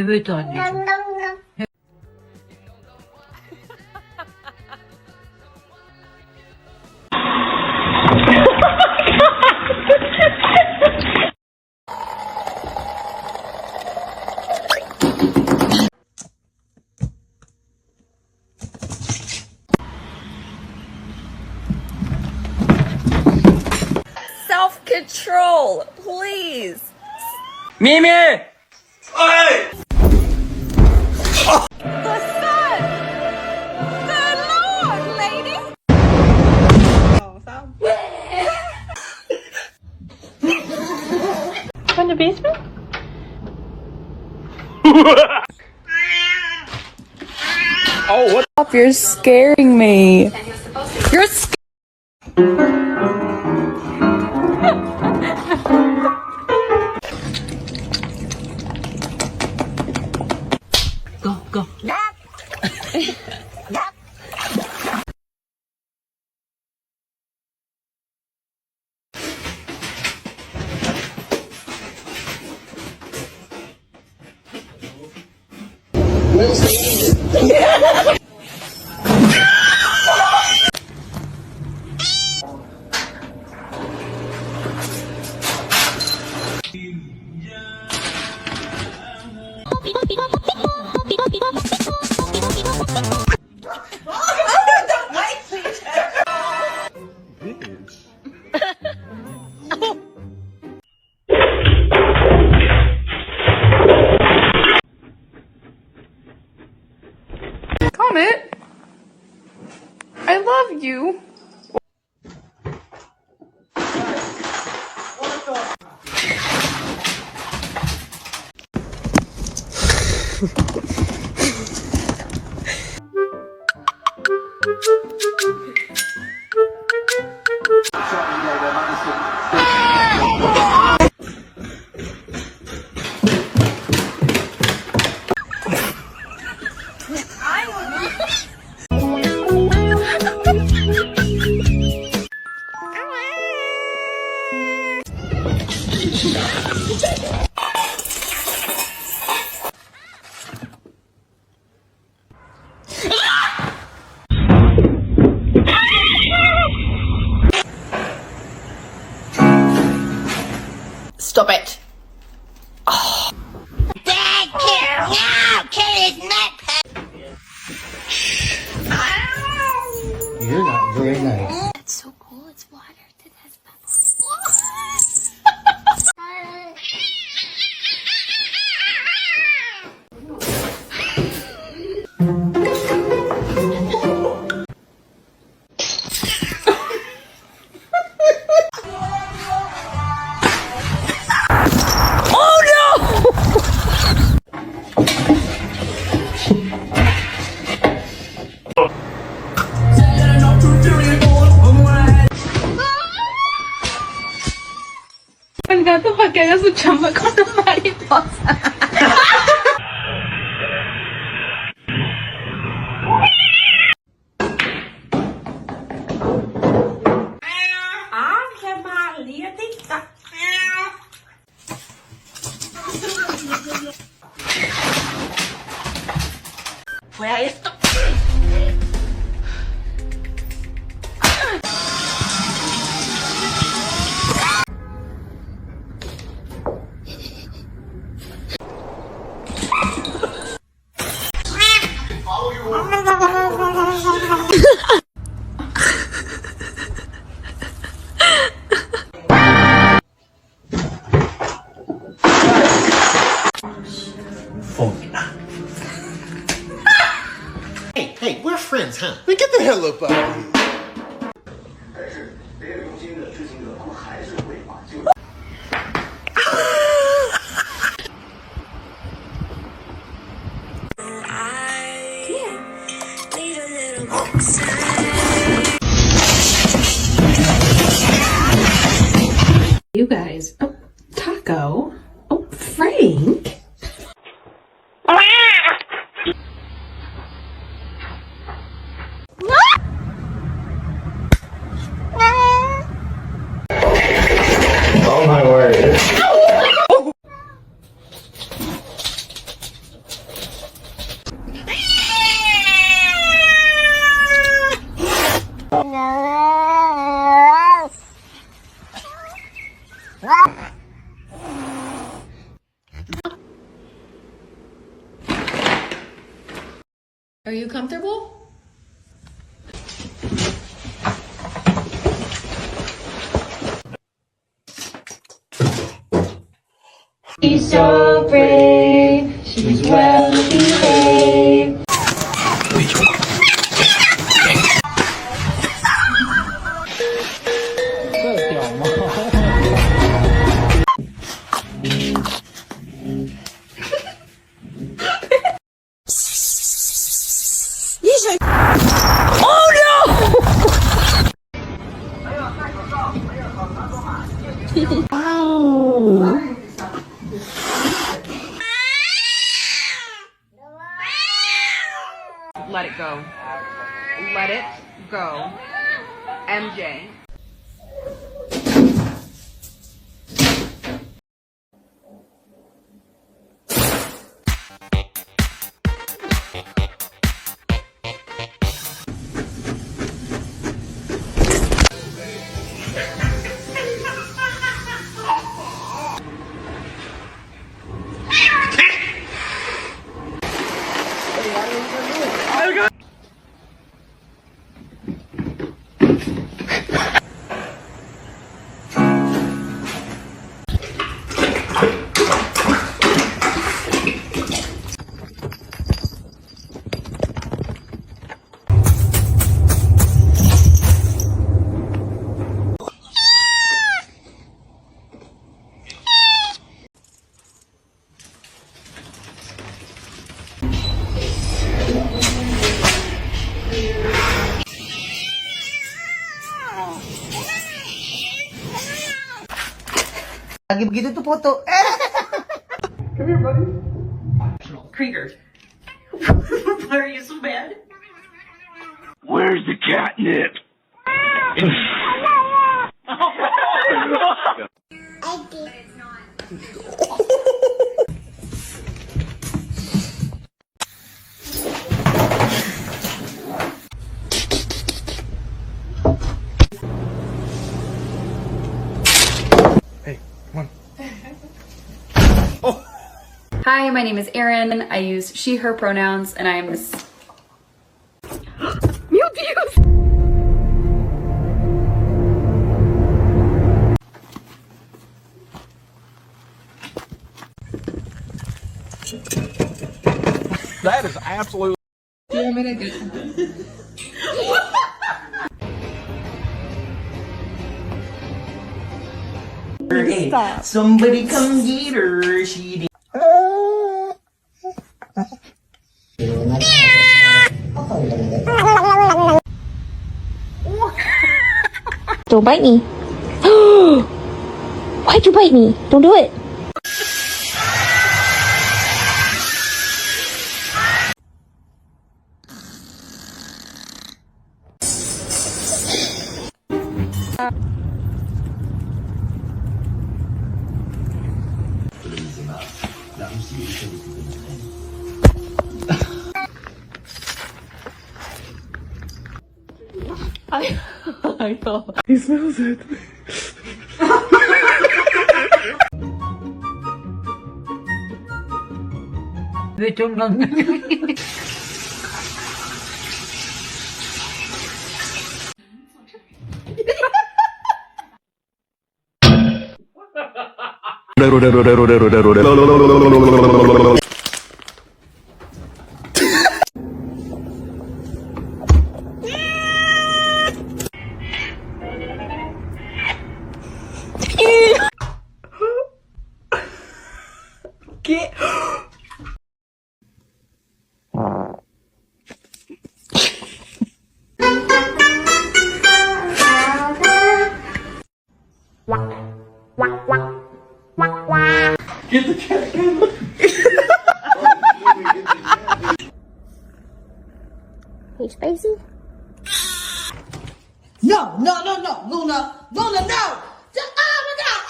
Evet anneciğim. Self-control, please. Mimi! Hey! The sun! Good Lord, lady! From the basement? Oh, what? Stop, you're scaring me. You're scaring Go, go. Comet, I love you. Stop it. Dad, kill! No! Kill his nut! You're not very nice. That's so cool. It's water that has bubbles. Me encanta para que haga su chamba con la mariposa. Fue a esto. Hey, we're friends, huh? Now get the hell up out of here. You guys. Oh, Taco. Oh, Frank. Oh my word. Are you comfortable? She's so brave, she's well behaved. Let it go. Let it go. MJ. Lagi begitu tuh foto. Krieger. Why are you so bad? Where's the catnip? Hi, my name is Erin. I use she, her pronouns, and I am this. That is absolutely. Stop. Somebody come get her. She did. Don't bite me. Why'd you bite me? Don't do it. I know. He smells it. Get the cat. Hey, Spacey. No, Luna, no. Just, oh my God.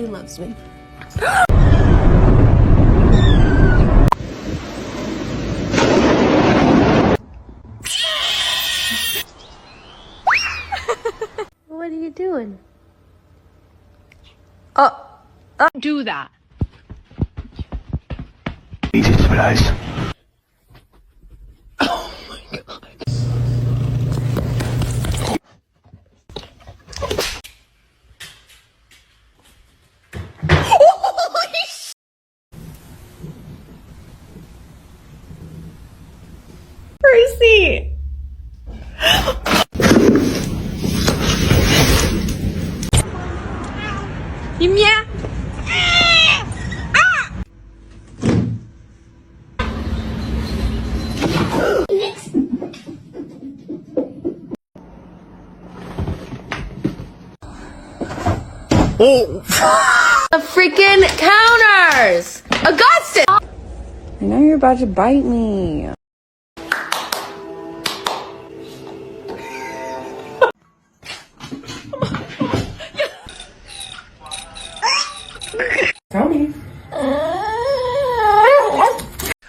she loves me. What are you doing? Do that. Easy surprise. Gracie! Имя? The freaking counters! Augustus! I know you're about to bite me. Tony.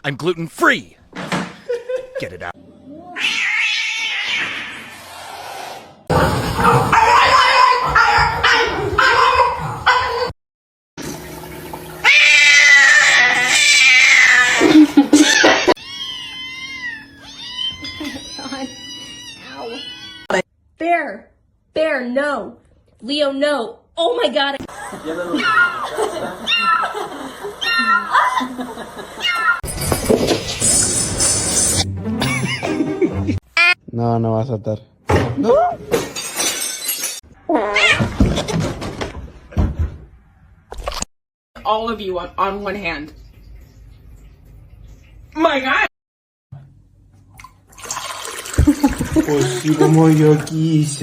I'm gluten free. Get it out. Bear, no. Leo, no. Oh my god. No, no va a saltar. All of you on one hand. My God. Pues sí, como yo quise.